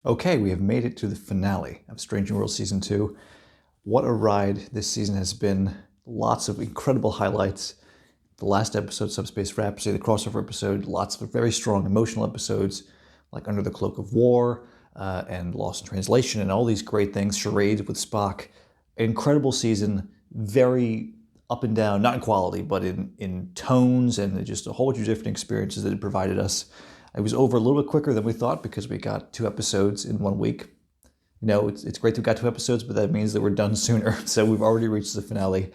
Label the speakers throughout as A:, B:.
A: Okay, we have made it to the finale of Strange New Worlds Season 2. What a ride this season has been. Lots of incredible highlights. The last episode, Subspace Rhapsody, the crossover episode, lots of very strong emotional episodes, like Under the Cloak of War, and Lost in Translation, and all these great things. Charades with Spock. Incredible season, very up and down, not in quality, but in tones and just a whole bunch of different experiences that it provided us. It was over a little bit quicker than we thought because we got 2 episodes in 1 week. You know, it's great that we got 2 episodes, but that means that we're done sooner. So we've already reached the finale.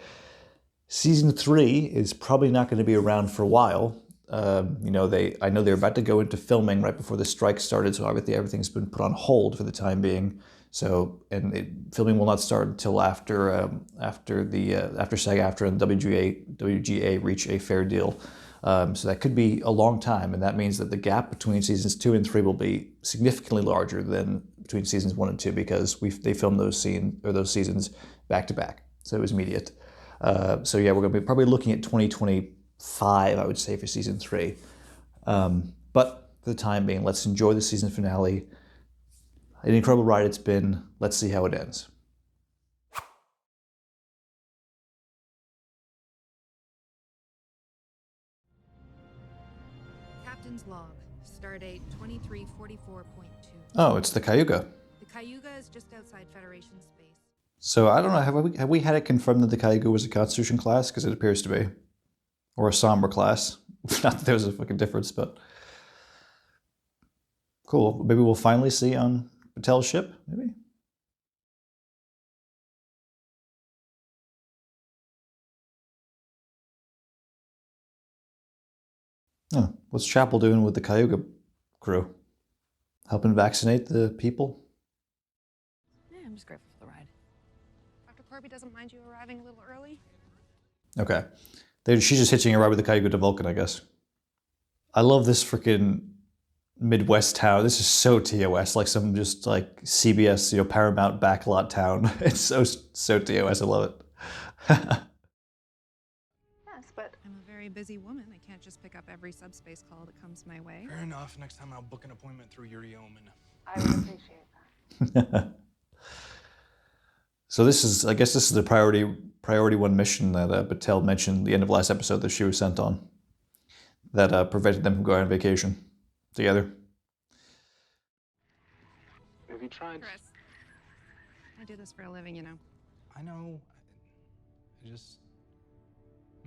A: Season 3 is probably not going to be around for a while. I know they're about to go into filming right before the strike started, so obviously everything's been put on hold for the time being. So, filming will not start until after SAG-AFTRA and WGA reach a fair deal. So that could be a long time, and that means that the gap between seasons 2 and 3 will be significantly larger than between seasons 1 and 2 because they filmed those seasons back to back, so it was immediate. So yeah, we're going to be probably looking at 2025, I would say, for season 3. But for the time being, let's enjoy the season finale. An incredible ride it's been. Let's see how it ends.
B: Captain's log, stardate 2344.2.
A: Oh, it's the Cayuga.
B: The Cayuga is just outside Federation space.
A: So I don't know, have we had it confirmed that the Cayuga was a Constitution class? Because it appears to be. Or a Somber class. Not that there's a fucking difference, but... Cool. Maybe we'll finally see on Patel's ship, maybe? Oh, what's Chapel doing with the Cayuga crew? Helping vaccinate the people?
C: Yeah, I'm just grateful for the ride.
B: Dr. Corby doesn't mind you arriving a little early?
A: Okay. She's just hitching a ride with the Cayuga to Vulcan, I guess. I love this freaking Midwest town. This is so TOS, like some just like CBS, Paramount backlot town. It's so TOS. I love it.
C: Yes, but
B: I'm a very busy woman. I can't just pick up every subspace call that comes my way.
D: Fair enough. Next time I'll book an appointment through your yeoman.
C: I would appreciate that.
A: So I guess this is the priority 1 mission that Patel mentioned at the end of last episode that she was sent on. That prevented them from going on vacation together.
D: Have you tried?
B: Chris, I do this for a living, you know.
D: I know. I just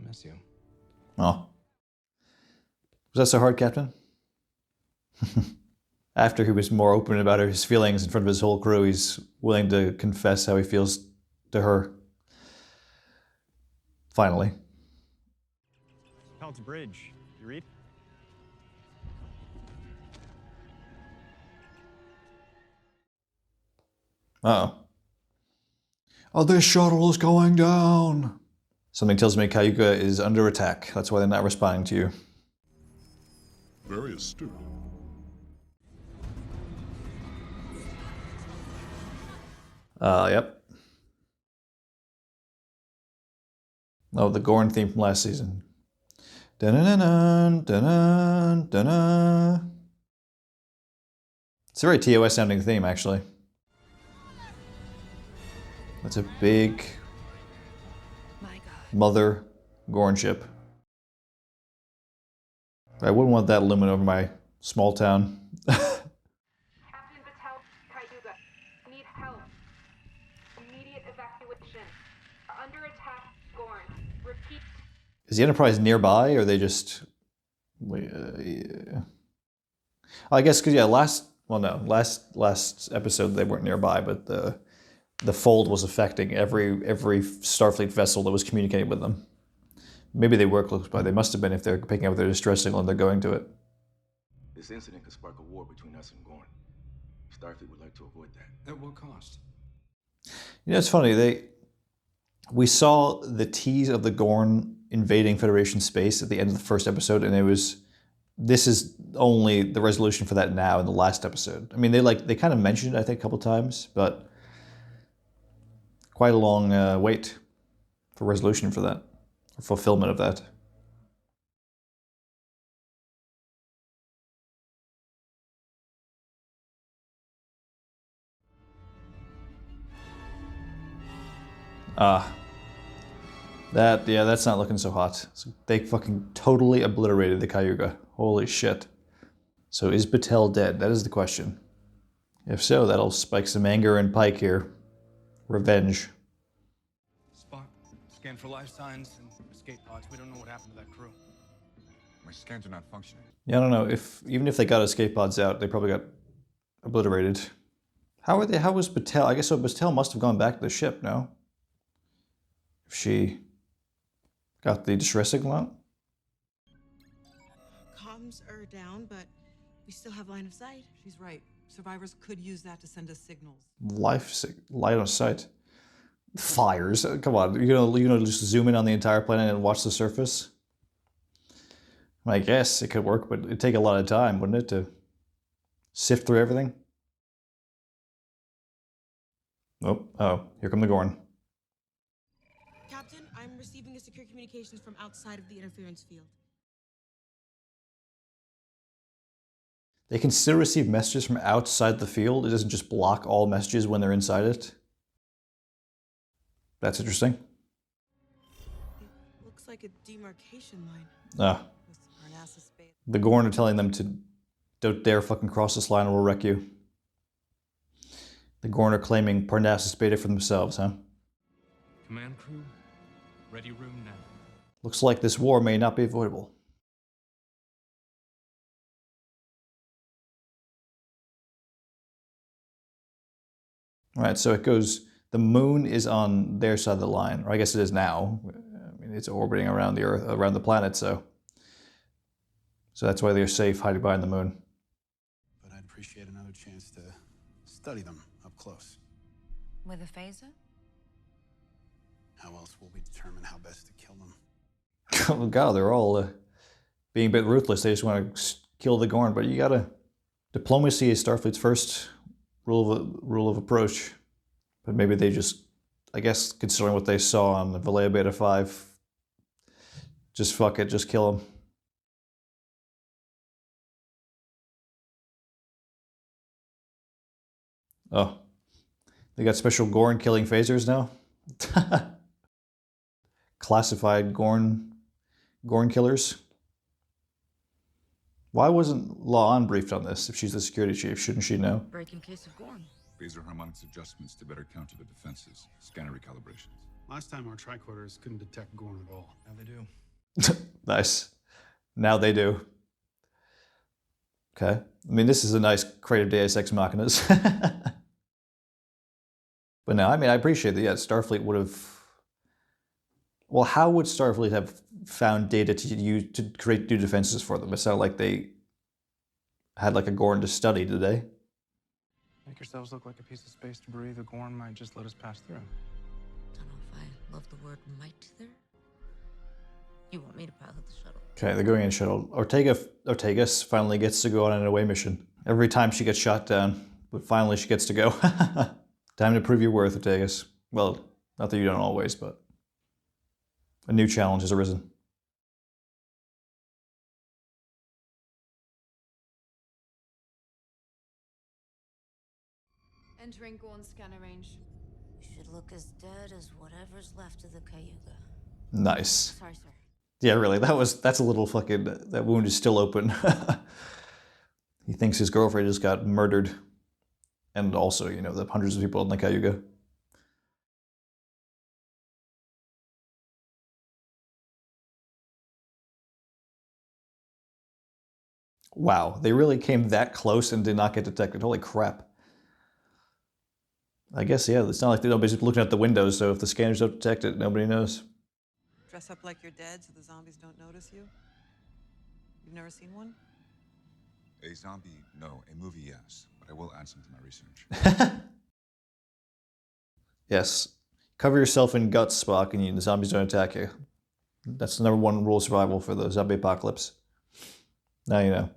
D: miss you.
A: Oh. Was that so hard, Captain? After he was more open about his feelings in front of his whole crew, he's willing to confess how he feels to her. Finally.
E: Pelt's Bridge. You read?
A: Uh-oh. Oh, this shuttle is going down. Something tells me Cayuga is under attack. That's why they're not responding to you.
F: Very astute.
A: Yep. Oh, the Gorn theme from last season. Dun-dun-dun-dun, dun-dun, dun-dun. It's a very TOS sounding theme, actually. That's a big
B: My God.
A: mother Gorn ship. I wouldn't want that looming over my small town.
G: Captain Patel, Cayuga, need help. Immediate evacuation. Under attack, Gorn. Repeat.
A: Is the Enterprise nearby, or are they just... yeah. I guess because last episode they weren't nearby, but the fold was affecting every Starfleet vessel that was communicating with them. Maybe they were close by. They must have been if they're picking up their distress signal and they're going to it.
H: This incident could spark a war between us and Gorn. Starfleet would like to avoid that.
D: At what cost?
A: You know, it's funny. We saw the tease of the Gorn invading Federation space at the end of the first episode, and this is only the resolution for that now in the last episode. I mean, they kind of mentioned it, I think, a couple times, but quite a long wait for resolution for that, or fulfillment of that. That's not looking so hot. So they fucking totally obliterated the Cayuga. Holy shit. So is Battelle dead? That is the question. If so, that'll spike some anger in Pike here. Revenge.
D: Spot. Scan for life signs and escape pods. We don't know what happened to that crew.
E: My scans are not functioning.
A: Yeah, I don't know. Even if they got escape pods out, they probably got obliterated. How was Battelle? I guess so Battelle must have gone back to the ship, no? If she got the distress signal out?
I: Comms are down, but we still have line of sight.
J: She's right. Survivors could use that to send us signals.
A: Light on sight. Fires. Come on, you're gonna just zoom in on the entire planet and watch the surface? I guess it could work, but it'd take a lot of time, wouldn't it, to sift through everything? Oh, here come the Gorn.
I: Captain, I'm receiving a secure communications from outside of the interference field.
A: They can still receive messages from outside the field. It doesn't just block all messages when they're inside it. That's interesting.
I: It looks like a demarcation line.
A: The Gorn are telling them to don't dare fucking cross this line or we'll wreck you. The Gorn are claiming Parnassus Beta for themselves, huh?
D: Command crew, ready room now.
A: Looks like this war may not be avoidable. Alright, so it goes, the moon is on their side of the line, or I guess it is now. I mean, it's orbiting around the Earth, around the planet, so that's why they're safe hiding behind the moon.
K: But I'd appreciate another chance to study them up close.
C: With a phaser?
K: How else will we determine how best to kill them?
A: Oh god, they're all being a bit ruthless. They just want to kill the Gorn, but you gotta... Diplomacy is Starfleet's first rule of approach. But maybe they just, I guess, considering what they saw on the Valea Beta 5, just fuck it, just kill them. Oh, they got special Gorn killing phasers now? Classified Gorn killers? Why wasn't La'an briefed on this if she's the security chief? Shouldn't she know?
C: Breaking case of Gorn.
E: Phaser harmonics adjustments to better counter the defenses. Scanner recalibrations.
K: Last time our tricorders couldn't detect Gorn at all.
D: Now they do.
A: Nice. Now they do. Okay. I mean, this is a nice creative Deus Ex Machinas. But no, I mean, I appreciate that. Yeah, Starfleet would have... Well, how would Starfleet have found data to use to create new defenses for them? It's not like they had like a Gorn to study, did they?
D: Make yourselves look like a piece of space debris. The Gorn might just let us pass through.
C: Don't know if I love the word might there. You want me to pilot the shuttle?
A: Okay, they're going in shuttle. Ortegas finally gets to go on an away mission. Every time she gets shot down, but finally she gets to go. Time to prove your worth, Ortegas. Well, not that you don't always, but a new challenge has arisen.
L: Entering Gorn scanner range.
C: Should look as dead as whatever's left of the Cayuga.
A: Nice.
C: Sorry, sir.
A: Yeah, really, that's a little fucking, that wound is still open. He thinks his girlfriend just got murdered. And also, you know, the hundreds of people in the Cayuga. Wow, they really came that close and did not get detected. Holy crap. I guess, yeah, it's not like nobody's looking at the windows, so if the scanners don't detect it, nobody knows.
J: Dress up like you're dead so the zombies don't notice you? You've never seen one?
E: A zombie, no. A movie, yes. But I will add some to my research.
A: Yes. Cover yourself in guts, Spock, and the zombies don't attack you. That's the #1 rule of survival for the zombie apocalypse. Now you know.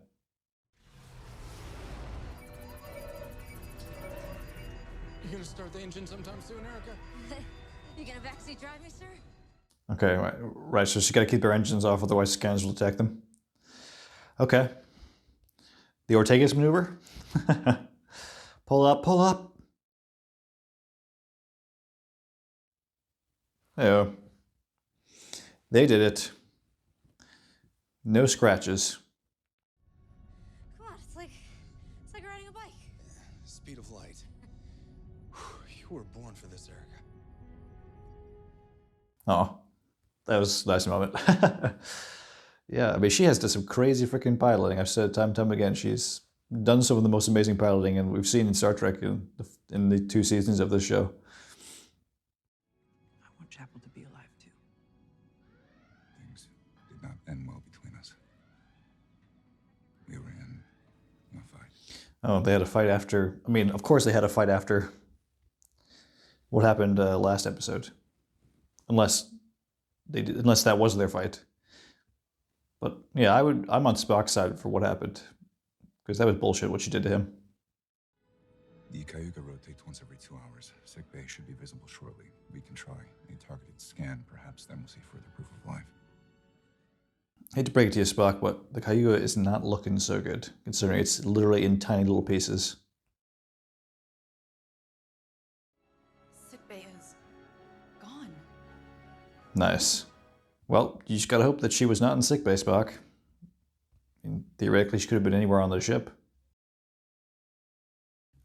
D: You gonna start the engine sometime soon, Erica?
C: You gonna backseat drive me, sir?
A: Okay, right. So she's got to keep their engines off, otherwise scanners will detect them. Okay. The Ortegas maneuver. Pull up, pull up. Yeah. They did it. No scratches.
C: Come on, it's like riding a bike.
D: Speed of light. You were born for this, Erica.
A: Oh, that was a nice moment. Yeah, I mean, she has done some crazy freaking piloting. I've said it time and time again. She's done some of the most amazing piloting, and we've seen in Star Trek in the 2 seasons of this show.
J: I want Chapel to be alive too.
E: Things did not end well between us. We were in a fight.
A: Oh, they had a fight after. I mean, of course they had a fight after what happened last episode, unless that was their fight. But yeah, I'm on Spock's side for what happened, because that was bullshit what she did to him.
E: The Cayuga rotates once every 2 hours. Sick bay should be visible shortly. We can try a targeted scan. Perhaps then we'll see further proof of life.
A: Hate to break it to you, Spock, but the Cayuga is not looking so good, considering it's literally in tiny little pieces.
L: Sickbay is gone.
A: Nice. Well, you just gotta hope that she was not in sickbay, Spock. I mean, theoretically, she could have been anywhere on the ship.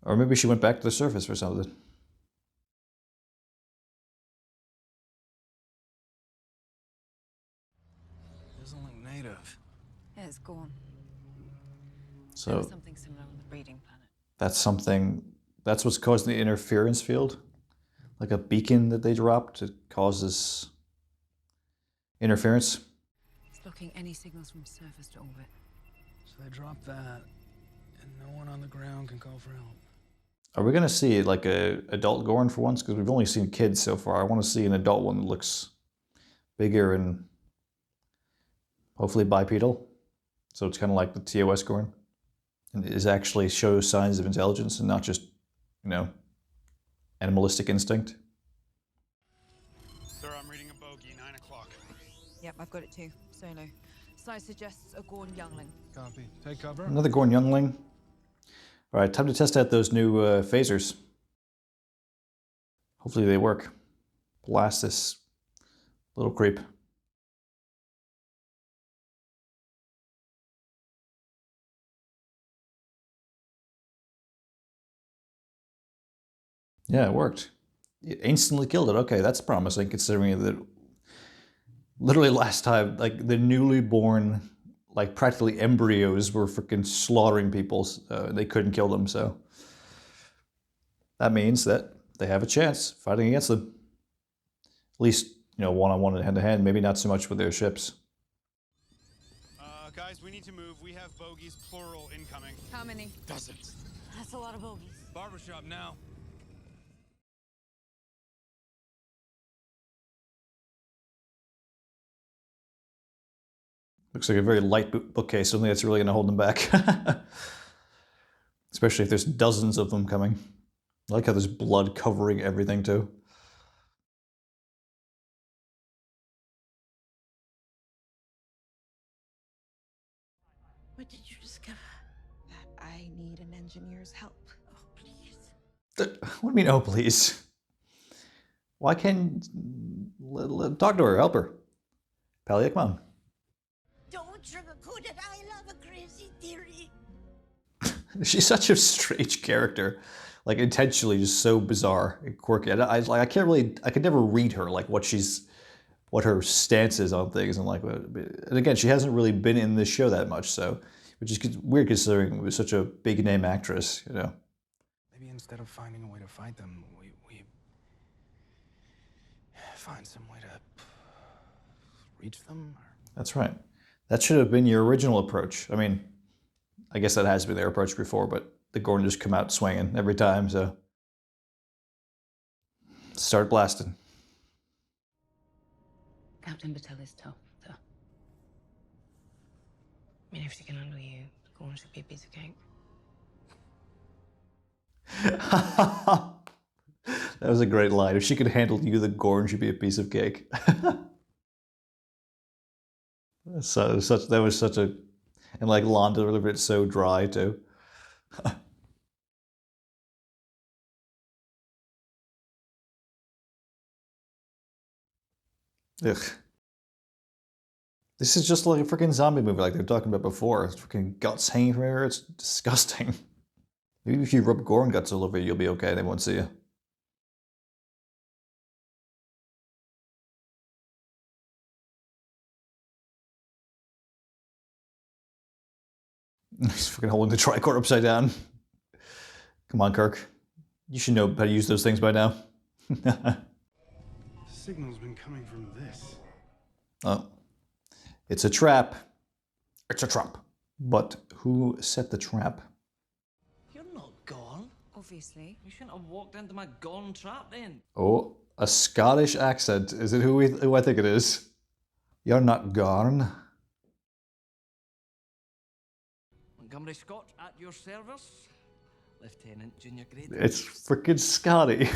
A: Or maybe she went back to the surface or something.
D: Doesn't look native.
L: Yeah, it's gone.
A: So
L: There was something similar on the breeding planet.
A: that's what's causing the interference field? Like a beacon that they dropped, it causes interference?
L: It's blocking any signals from surface to orbit.
D: So they dropped that, and no one on the ground can call for help.
A: Are we gonna see like a adult Gorn for once? Because we've only seen kids so far. I want to see an adult one that looks bigger and hopefully bipedal. So it's kind of like the TOS Gorn. And it actually shows signs of intelligence and not just, you know, animalistic instinct.
K: Sir, I'm reading a bogey, 9 o'clock.
L: Yep, I've got it too. Solo. Size suggests a Gorn youngling.
D: Copy. Take cover.
A: Another Gorn youngling. All right, time to test out those new phasers. Hopefully they work. Blast this little creep. Yeah, it worked. It instantly killed it. Okay, that's promising, considering that literally last time, like the newly born, like practically embryos were freaking slaughtering people. They couldn't kill them, so that means that they have a chance fighting against them. At least, you know, one-on-one and hand-to-hand. Maybe not so much with their ships.
K: Guys, we need to move. We have bogeys, plural, incoming.
L: How many?
K: Dozens.
C: That's a lot of bogeys.
D: Barbershop now.
A: Looks like a very light bookcase, something that's really going to hold them back. Especially if there's dozens of them coming. I like how there's blood covering everything, too.
I: What did you discover? That I need an engineer's help. Oh, please.
A: What do you mean, oh, please? Why can't... talk to her, help her. Pally, come on.
I: Don't sugarcoat it. I love a crazy theory.
A: She's such a strange character. Like, intentionally just so bizarre and quirky. I could never read her, like, what her stance is on things. And, like, and again, she hasn't really been in this show that much, so, which is weird considering it was such a big name actress, you know.
D: Maybe instead of finding a way to fight them, we find some way to reach them?
A: That's right. That should have been your original approach. I mean, I guess that has been their approach before, but the Gorn just come out swinging every time, so. Start blasting.
C: Captain Patel is tough, though. I mean, if she can handle you, Gorn should be a piece of cake.
A: That was a great line. If she could handle you, the Gorn should be a piece of cake. So that was such a, and like Lon delivered it so dry too. Ugh. This is just like a freaking zombie movie like they were talking about before. It's freaking guts hanging from everywhere. It's disgusting. Maybe if you rub Gorn guts all over you, you'll be okay. They won't see you. He's freaking holding the tricorder upside down. Come on, Kirk. You should know how to use those things by now.
K: The signal's been coming from this.
A: Oh. It's a trap. It's a trap. But who set the trap?
M: You're not Gorn.
L: Obviously.
M: You shouldn't have walked into my Gorn trap then.
A: Oh, a Scottish accent. Is it who I think it is? You're not Gorn.
M: Montgomery Scott at your service. Lieutenant Junior Grade.
A: It's freaking Scotty.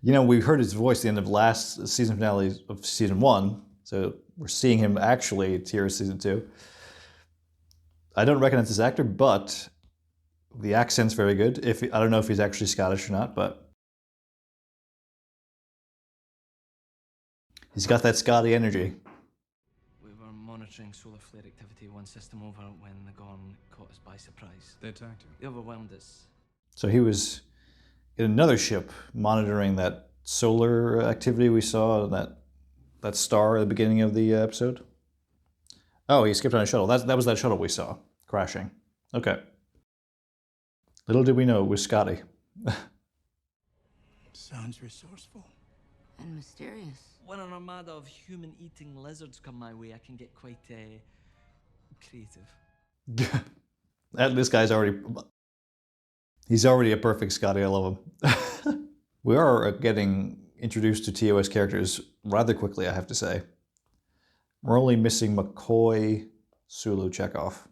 A: You know, we heard his voice at the end of last season finale of season 1, so we're seeing him actually here in season 2. I don't recognize this actor, but the accent's very good. I don't know if he's actually Scottish or not, but he's got that Scotty energy.
M: We were monitoring solar flare activity one system over when the Gorn caught us by surprise.
E: They attacked you.
M: They overwhelmed us.
A: So he was in another ship monitoring that solar activity we saw, that star at the beginning of the episode. Oh, he skipped on a shuttle. That was that shuttle we saw crashing. Okay. Little did we know it was Scotty.
K: Sounds resourceful.
C: And mysterious.
M: When an armada of human-eating lizards come my way, I can get quite creative.
A: And this guy's he's already a perfect Scotty. I love him. We are getting introduced to TOS characters rather quickly, I have to say. We're only missing McCoy, Sulu, Chekhov.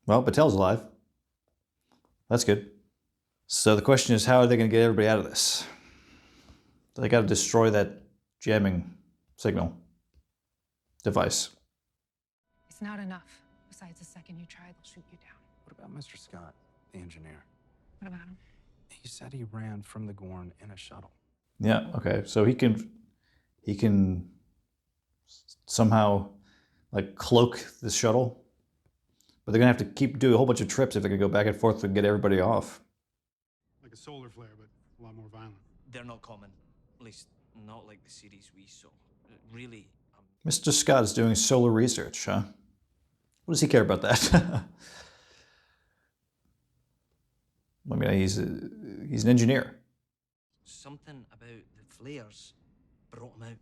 A: Well, Patel's alive. That's good. So the question is, how are they going to get everybody out of this? They got to destroy that jamming signal device.
B: It's not enough. Besides, the second you try, they'll shoot you down.
K: What about Mr. Scott, the engineer?
B: What about him?
K: He said he ran from the Gorn in a shuttle.
A: Yeah, okay. So he can somehow like cloak the shuttle. But they're gonna have to keep doing a whole bunch of trips if they're gonna go back and forth to get everybody off.
K: Like a solar flare, but a lot more violent.
M: They're not common. At least, not like the series we saw. Really.
A: Mr. Scott is doing solar research, huh? What does he care about that? I mean, he's an engineer.
M: Something about the flares brought him out.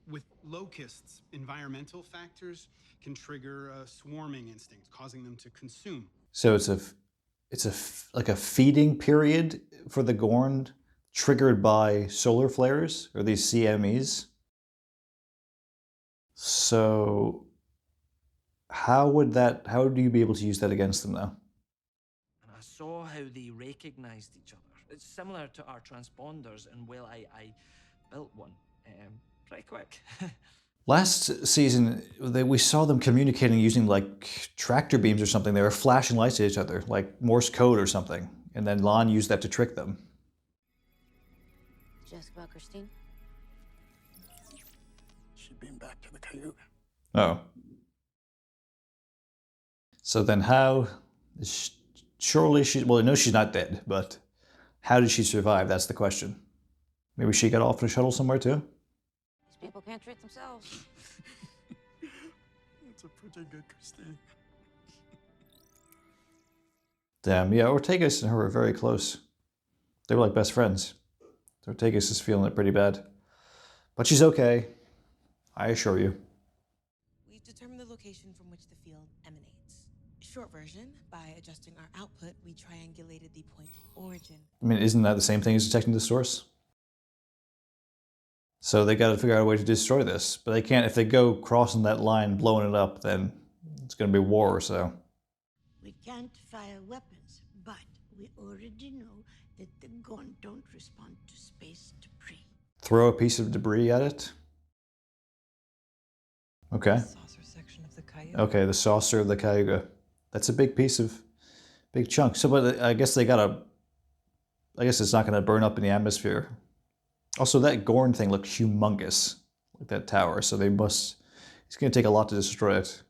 K: With locusts, environmental factors can trigger a swarming instinct, causing them to consume.
A: So it's like a feeding period for the Gorn, triggered by solar flares or these CMEs. So how would you be able to use that against them now?
M: And I saw how they recognized each other. It's similar to our transponders, and well, I built one pretty quick.
A: Last season, we saw them communicating using like tractor beams or something. They were flashing lights at each other, like Morse code or something. And then Lon used that to trick them.
C: Just about Christine?
K: She'd been back to the Cayuga.
A: Oh. So then how, surely well, I know she's not dead, but how did she survive? That's the question. Maybe she got off the shuttle somewhere too?
C: These people can't treat themselves.
K: That's a pretty good Christine.
A: Damn, yeah, Ortegas and her were very close. They were like best friends. Ortegas is feeling it pretty bad. But she's okay, I assure you.
I: We've determined the location from which the field emanates. Short version, by adjusting our output, we triangulated the point of origin.
A: I mean, isn't that the same thing as detecting the source? So they got to figure out a way to destroy this. But they can't, if they go crossing that line, blowing it up, then it's going to be war, so.
N: We can't fire weapons, but we already know that the Gorn don't respond to space debris.
A: Throw a piece of debris at it? Okay.
J: The saucer section of the Cayuga.
A: Okay, the saucer of the Cayuga. That's a big piece of, big chunk. So, but I guess they gotta I guess it's not going to burn up in the atmosphere. Also, that Gorn thing looked humongous, like that tower, so they must... It's going to take a lot to destroy it.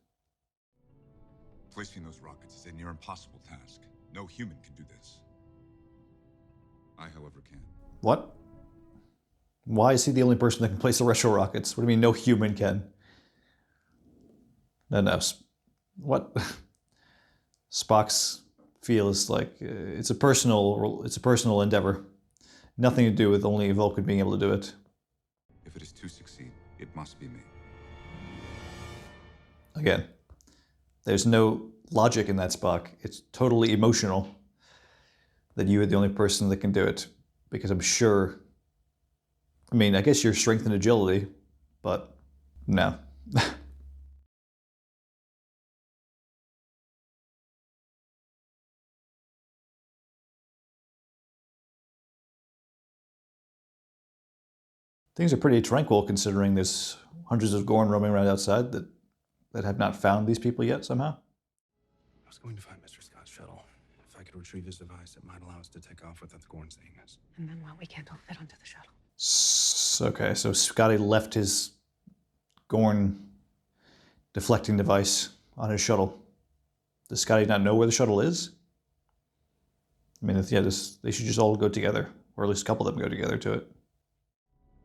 E: Placing those rockets is a near impossible task. No human can do this. I, however, can.
A: What? Why is he the only person that can place the retro rockets? What do you mean no human can? No. What? Spock's feel is like it's a personal endeavor. Nothing to do with only Vulcan being able to do it.
E: If it is to succeed, it must be me.
A: Again, there's no logic in that, Spock. It's totally emotional that you are the only person that can do it. Because I'm sure, I mean, I guess your strength and agility, but no. Things are pretty tranquil considering there's hundreds of Gorn roaming around outside that have not found these people yet somehow.
D: I was going to find Mr. Scott's shuttle. If I could retrieve his device, it might allow us to take off without the Gorn seeing us.
B: And then what? We can't all fit onto the shuttle.
A: Okay, so Scotty left his Gorn deflecting device on his shuttle. Does Scotty not know where the shuttle is? I mean, yeah, they should just all go together, or at least a couple of them go together to it.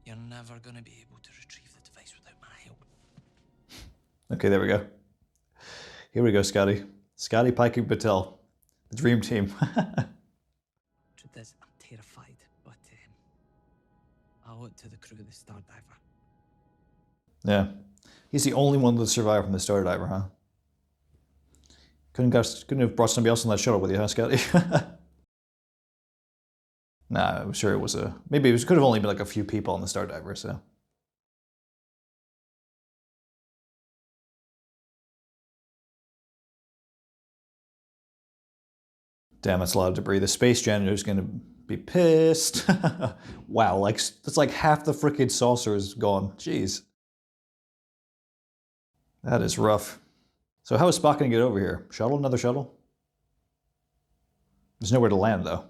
M: You're never going to be able to retrieve the device without my help.
A: Okay, there we go. Here we go, Scotty. Scotty, Pike, and Patel. The dream team.
M: Truth is, I'm terrified, but I owe it to the crew of the Stardiver.
A: Yeah. He's the only one that survived from the Stardiver, huh? Couldn't have brought somebody else on that shuttle with you, huh, Scotty? Nah, I'm sure it was maybe it could have only been like a few people on the Stardiver, so. Damn, that's a lot of debris. The space janitor's gonna be pissed. Wow, like that's like half the frickin' saucer is gone. Jeez. That is rough. So how is Spock gonna get over here? Shuttle? Another shuttle? There's nowhere to land, though.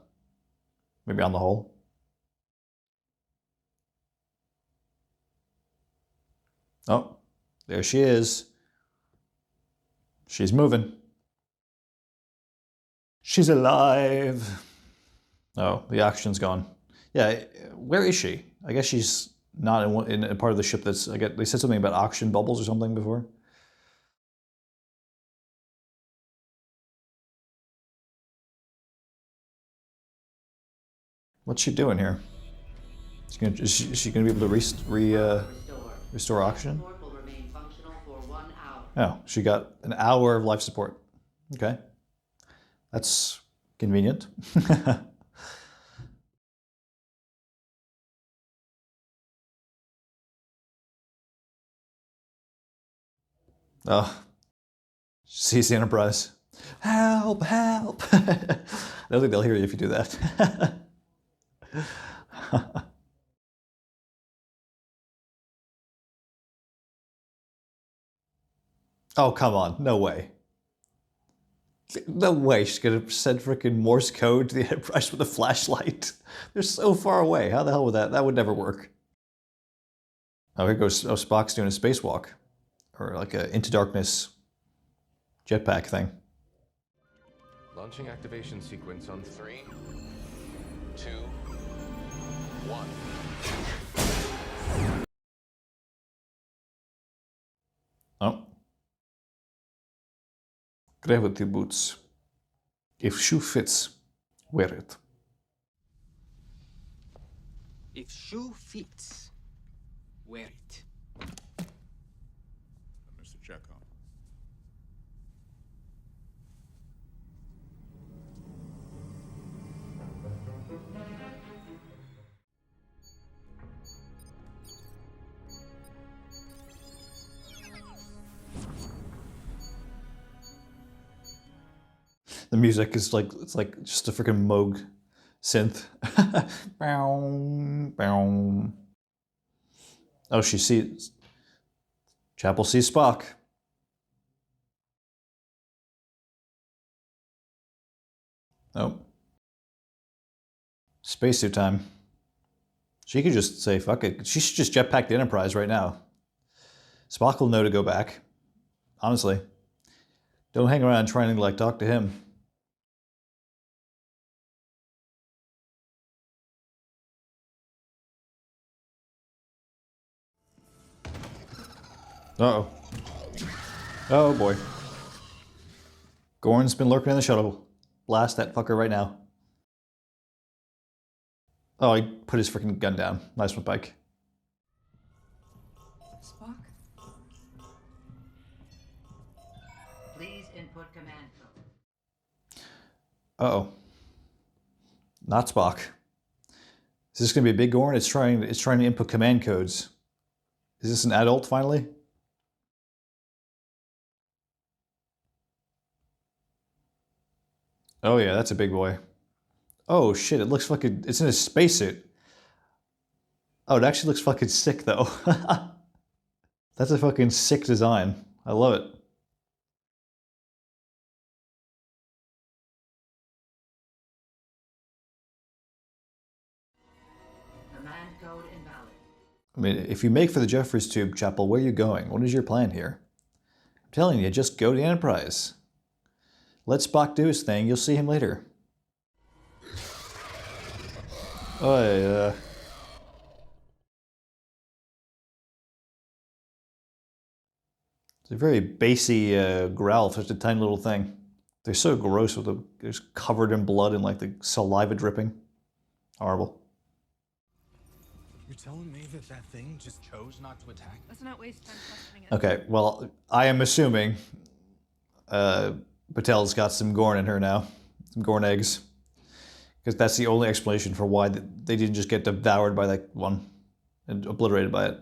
A: Maybe on the hull? Oh, there she is. She's moving. She's alive. Oh, the oxygen's gone. Yeah, where is she? I guess she's not in a part of the ship that's... I guess they said something about oxygen bubbles or something before. What's she doing here? Is she going to be able to restore oxygen? Oh, she got an hour of life support. Okay. That's convenient. Oh, she sees the Enterprise. Help, help! I don't think they'll hear you if you do that. Oh, come on. No way. No way she's going to send freaking Morse code to the Enterprise with a flashlight. They're so far away. How the hell would that? That would never work. Oh, here goes Spock's doing a spacewalk. Or like a Into Darkness jetpack thing.
O: Launching activation sequence on 3, 2, 1.
A: Oh. Gravity boots. If shoe fits, wear it.
P: If shoe fits, wear it.
F: Mr. Chekhov.
A: The music is like, it's like just a freaking Moog synth. Bow, bow. Oh, she sees... Chapel sees Spock. Oh. Spacesuit time. She could just say, fuck it. She should just jetpack the Enterprise right now. Spock will know to go back. Honestly. Don't hang around trying to, like, talk to him. Uh-oh. Oh, boy. Gorn's been lurking in the shuttle. Blast that fucker right now. Oh, he put his freaking gun down. Nice one, Pike.
Q: Spock? Please input command code.
A: Uh-oh. Not Spock. Is this going to be a big Gorn? It's trying to input command codes. Is this an adult, finally? Oh yeah, that's a big boy. Oh shit, it looks fucking... It's in a spacesuit. Oh, it actually looks fucking sick, though. That's a fucking sick design. I love it.
Q: Command code invalid.
A: I mean, if you make for the Jeffries tube, Chapel, where are you going? What is your plan here? I'm telling you, just go to the Enterprise. Let Spock do his thing. You'll see him later. Oh, yeah. It's a very bassy growl for such a tiny little thing. They're so gross with the... They're just covered in blood and like the saliva dripping. Horrible.
D: You're telling me that that thing just chose not to attack?
B: Let's not waste time questioning it.
A: Okay, well, I am assuming Patel's got some Gorn in her now. Some Gorn eggs. Because that's the only explanation for why they didn't just get devoured by that one and obliterated by it.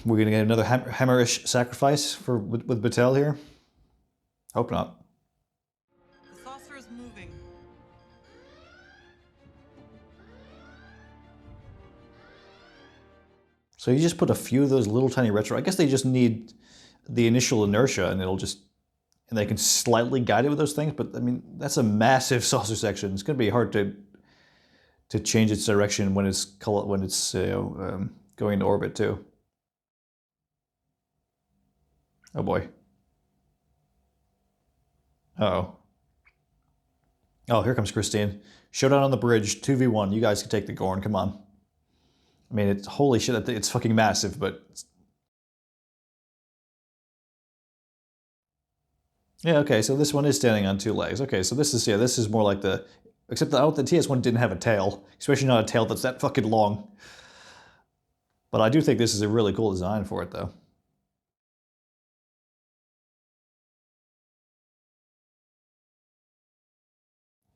A: We're going to get another Hammerish sacrifice with Patel here? Hope not.
J: The saucer is moving.
A: So you just put a few of those little tiny retro... I guess they just need the initial inertia and it'll just... And they can slightly guide it with those things, but I mean, that's a massive saucer section. It's going to be hard to change its direction when it's going into orbit too. Oh boy. Uh-oh. Oh, here comes Christine. Showdown on the bridge, 2v1. You guys can take the Gorn, come on. I mean, it's holy shit, it's fucking massive, but... Yeah, okay, so this one is standing on two legs. Okay, so this is more like the... Except the TS1 didn't have a tail. Especially not a tail that's that fucking long. But I do think this is a really cool design for it, though.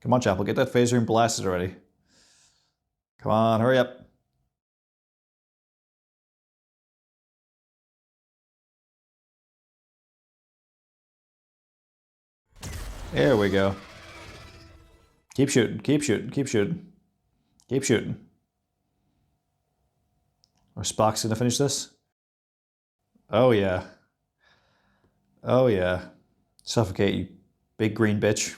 A: Come on, Chapel, get that phaser and blasted already. Come on, hurry up. There we go. Keep shooting, keep shooting, keep shooting. Keep shooting. Or Spock's gonna finish this? Oh yeah. Oh yeah. Suffocate, you big green bitch.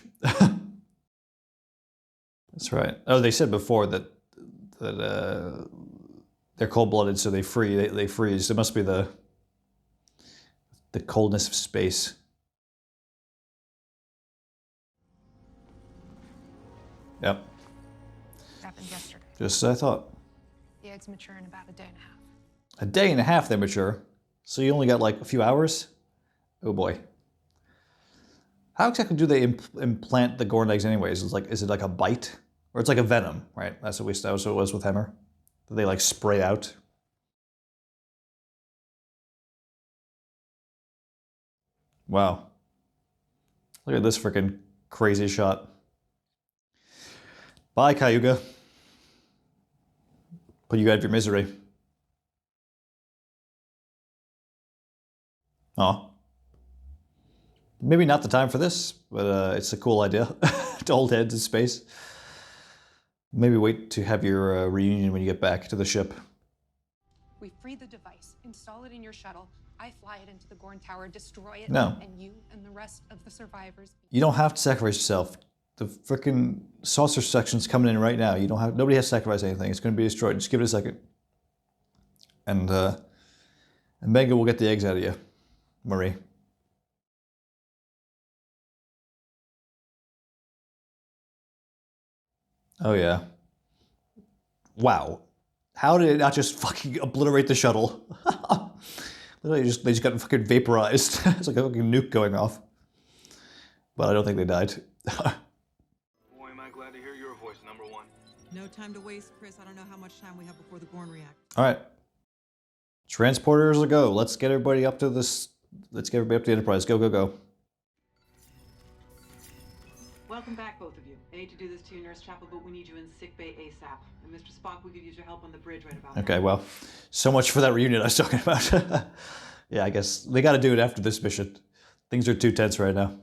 A: That's right. Oh, they said before that they're cold-blooded, so they freeze. It must be the coldness of space. Yep.
B: Happened yesterday.
A: Just as I thought.
B: The eggs mature in about a day and a half.
A: A day and a half they mature. So you only got like a few hours? Oh boy. How exactly do they implant the Gorn eggs anyways? Is it like a bite? Or it's like a venom, right? That's what it was with Hemmer. That they like spray out. Wow. Look at this freaking crazy shot. Bye, Cayuga. Put you out of your misery. Aw. Maybe not the time for this, but it's a cool idea to hold heads in space. Maybe wait to have your reunion when you get back to the ship.
B: We free the device, install it in your shuttle. I fly it into the Gorn Tower, destroy it,
A: No.
B: and you and the rest of the survivors.
A: You don't have to sacrifice yourself. The freaking saucer section's coming in right now. Nobody has to sacrifice anything. It's going to be destroyed. Just give it a second. And Mega will get the eggs out of you, Marie. Oh yeah. Wow. How did it not just fucking obliterate the shuttle? Literally they just got fucking vaporized. It's like a fucking nuke going off. But I don't think they died.
R: Boy, am I glad to hear your voice, number one.
J: No time to waste, Chris. I don't know how much time we have before the Gorn react.
A: All right. Transporters a go. Let's get everybody up to this. Let's get everybody up to the Enterprise. Go, go, go.
J: Welcome back, both of you. I hate to do this to you, Nurse Chapel, but we need you in sickbay ASAP. And Mr. Spock, we could use your help on the bridge right about now.
A: Okay, well, so much for that reunion I was talking about. Yeah, I guess they got to do it after this mission. Things are too tense right now.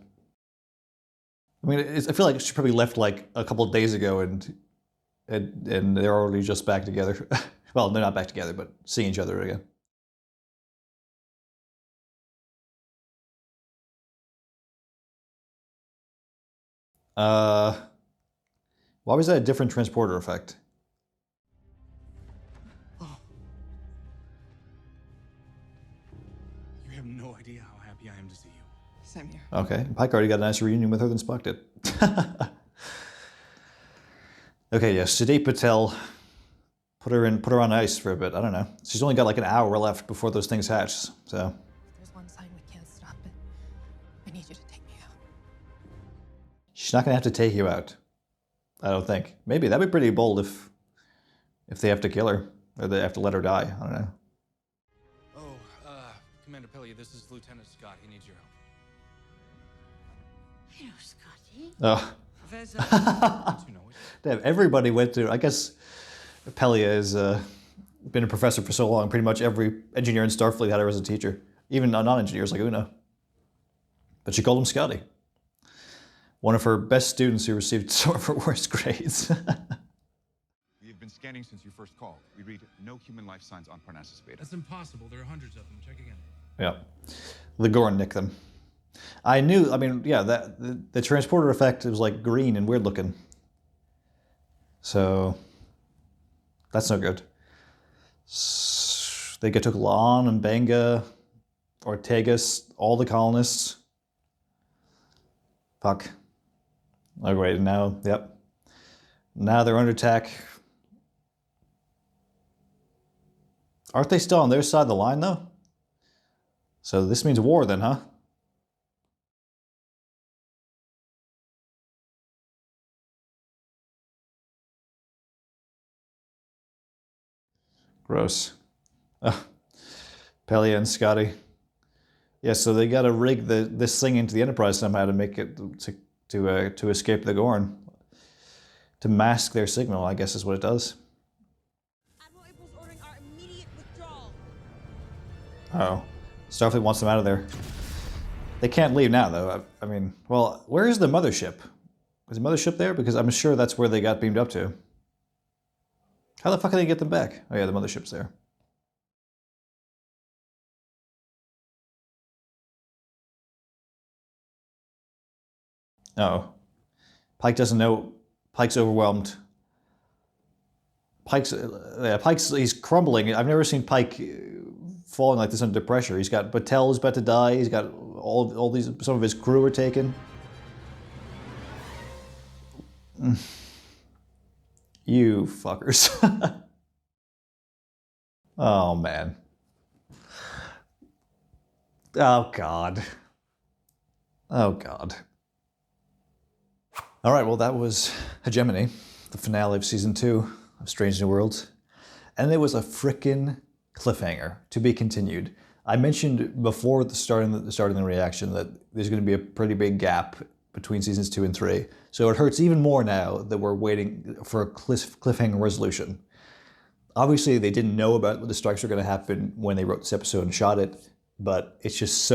A: I mean, I feel like she probably left like a couple of days ago, and they're already just back together. Well, they're not back together, but seeing each other again. Why was that a different transporter effect?
D: You have no idea how happy I am to see you.
J: Same here.
A: Okay, Pike already got a nice reunion with her than Spock did. Okay, yes, sedate Patel. Put her on ice for a bit. I don't know. She's only got like an hour left before those things hatch. So.
B: There's one sign we can't stop it. I need you to take me out.
A: She's not gonna have to take you out. I don't think. Maybe that'd be pretty bold if they have to kill her or they have to let her die. I don't know.
D: Oh, Commander Pelley, this is Lieutenant Scott. He needs your help.
N: Hello, Scotty.
A: Oh. Damn, everybody went through. I guess Pelia has been a professor for so long. Pretty much every engineer in Starfleet had her as a teacher, even non-engineers like Una. But she called him Scotty. One of her best students who received some of her worst grades.
E: We have been scanning since you first called. We read no human life signs on Parnassus Beta.
D: That's impossible. There are hundreds of them. Check again.
A: Yeah, the Gorn nicked them. I knew. I mean, yeah, that the transporter effect was like green and weird looking. So that's no good. They took Lon and Benga, Ortegas, all the colonists. Fuck. Oh, great, now, yep. Now they're under attack. Aren't they still on their side of the line, though? So this means war then, huh? Gross. Pelia and Scotty. Yeah, so they got to rig this thing into the Enterprise somehow to make it to escape the Gorn, to mask their signal. I guess is what it does.
I: Admiral April's ordering our immediate withdrawal.
A: Oh, Starfleet wants them out of there. They can't leave now, though. I mean, well, where is the mothership? Is the mothership there? Because I'm sure that's where they got beamed up to. How the fuck can they get them back? Oh yeah, the mothership's there. Oh. Pike doesn't know. Pike's overwhelmed. Pike's he's crumbling. I've never seen Pike falling like this under pressure. He's got Batel who's about to die. He's got all these. Some of his crew are taken. You fuckers. Oh man. Oh god. Oh god. All right, well, that was Hegemony, the finale of Season 2 of Strange New Worlds. And it was a frickin' cliffhanger, to be continued. I mentioned before the starting the reaction that there's going to be a pretty big gap between Seasons 2 and 3. So it hurts even more now that we're waiting for a cliffhanger resolution. Obviously, they didn't know about what the strikes were going to happen when they wrote this episode and shot it, but it's just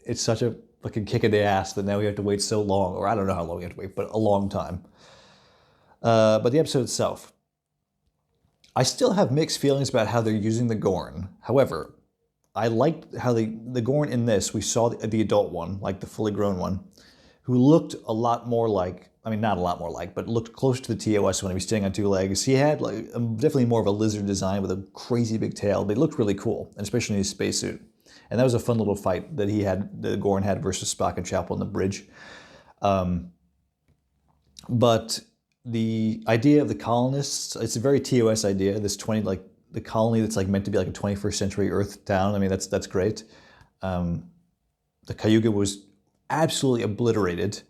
A: it's such a fucking kick in the ass that now we have to wait so long, or I don't know how long we have to wait, but a long time. But the episode itself. I still have mixed feelings about how they're using the Gorn. However, I liked how the Gorn in this, we saw the adult one, like the fully grown one, who looked a lot more like I mean, not a lot more like, but looked close to the TOS when he was standing on two legs. He had like definitely more of a lizard design with a crazy big tail, but he looked really cool, and especially in his spacesuit. And that was a fun little fight that that Gorn had versus Spock and Chapel on the bridge. But the idea of the colonists, it's a very TOS idea. This the colony that's like meant to be like a 21st century Earth town. I mean, that's great. The Cayuga was absolutely obliterated.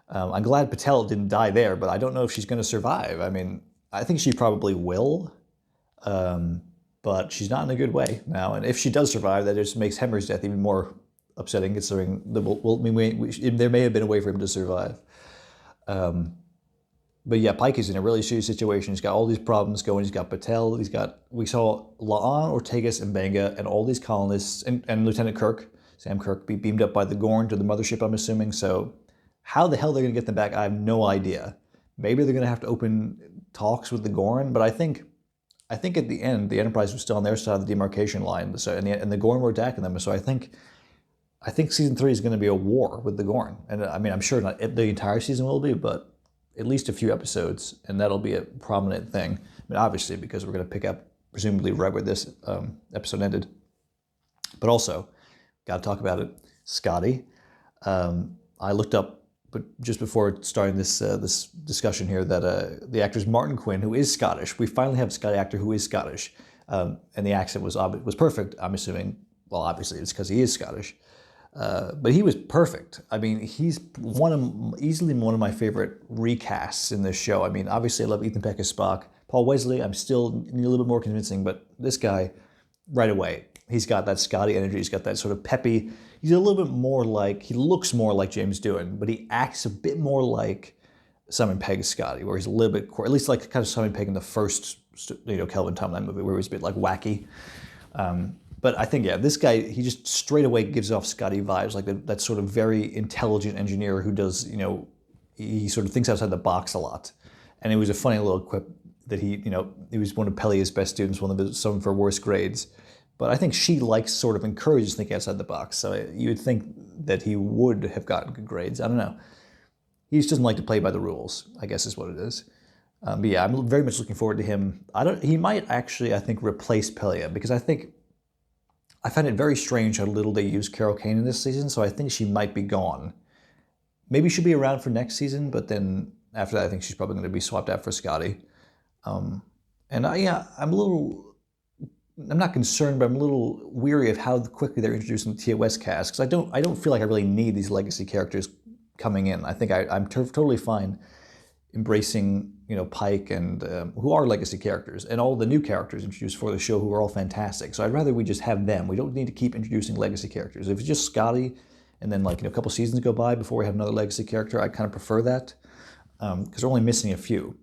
A: I'm glad Patel didn't die there, but I don't know if she's going to survive. I mean, I think she probably will, but she's not in a good way now. And if she does survive, that just makes Hemmer's death even more upsetting, considering there may have been a way for him to survive. But yeah, Pike is in a really serious situation. He's got all these problems going. He's got Patel. We saw La'an, Ortegas, and Benga, and all these colonists, and Lieutenant Kirk, Sam Kirk, be beamed up by the Gorn to the mothership, I'm assuming. So how the hell they're going to get them back, I have no idea. Maybe they're going to have to open talks with the Gorn, but I think at the end, the Enterprise was still on their side of the demarcation line, so, and the Gorn were attacking them. So I think season 3 is going to be a war with the Gorn. And I mean, I'm sure not the entire season will be, but at least a few episodes, and that'll be a prominent thing. I mean, obviously, because we're going to pick up, presumably, right where this episode ended. But also, got to talk about it, Scotty. I looked up, but just before starting this discussion here, that the actor's Martin Quinn, who is Scottish. We finally have a Scottish actor who is Scottish, and the accent was perfect. I'm assuming. Well, obviously, it's because he is Scottish. But he was perfect. I mean, he's easily one of my favorite recasts in this show. I mean, obviously I love Ethan Peck as Spock. Paul Wesley, I'm still need a little bit more convincing, but this guy, right away, he's got that Scotty energy. He's got that sort of peppy. He's a little bit more like, he looks more like James Doohan, but he acts a bit more like Simon Pegg's Scotty, where he's a little bit, at least like kind of Simon Pegg in the first, Kelvin Tomlin movie, where he was a bit like wacky. But I think, yeah, this guy, he just straight away gives off Scotty vibes, like that sort of very intelligent engineer who does, he sort of thinks outside the box a lot. And it was a funny little quip that he was one of Pellia's best students, one of some of her worst grades. But I think she sort of encourages thinking outside the box. So you would think that he would have gotten good grades. I don't know. He just doesn't like to play by the rules, I guess is what it is. But yeah, I'm very much looking forward to him. He might actually, I think, replace Pellia, because I find it very strange how little they use Carol Kane in this season, so I think she might be gone. Maybe she'll be around for next season, but then after that, I think she's probably going to be swapped out for Scotty. I'm not concerned, but I'm a little weary of how quickly they're introducing the TOS cast, because I don't feel like I really need these legacy characters coming in. I think I'm totally fine embracing Pike and who are legacy characters, and all the new characters introduced for the show who are all fantastic. So I'd rather we just have them. We don't need to keep introducing legacy characters. If it's just Scotty and then a couple seasons go by before we have another legacy character, I kind of prefer that, because we're only missing a few.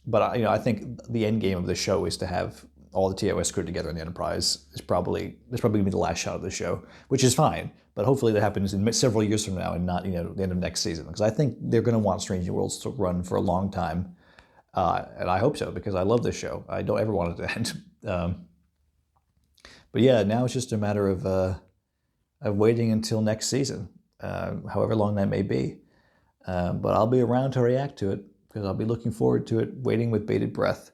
A: But I think the end game of the show is to have all the TOS crew together in the Enterprise. It's probably going to be the last shot of the show, which is fine. But hopefully that happens in several years from now and not the end of next season, because I think they're going to want Strange New Worlds to run for a long time. And I hope so, because I love this show. I don't ever want it to end. But yeah, now it's just a matter of waiting until next season, however long that may be. But I'll be around to react to it, because I'll be looking forward to it, waiting with bated breath.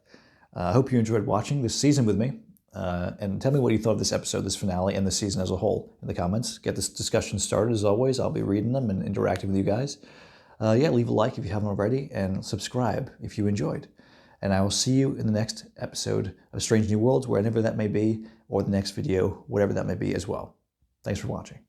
A: I hope you enjoyed watching this season with me. And tell me what you thought of this episode, this finale, and the season as a whole in the comments. Get this discussion started as always. I'll be reading them and interacting with you guys. Leave a like if you haven't already, and subscribe if you enjoyed. And I will see you in the next episode of Strange New Worlds, wherever that may be, or the next video, whatever that may be as well. Thanks for watching.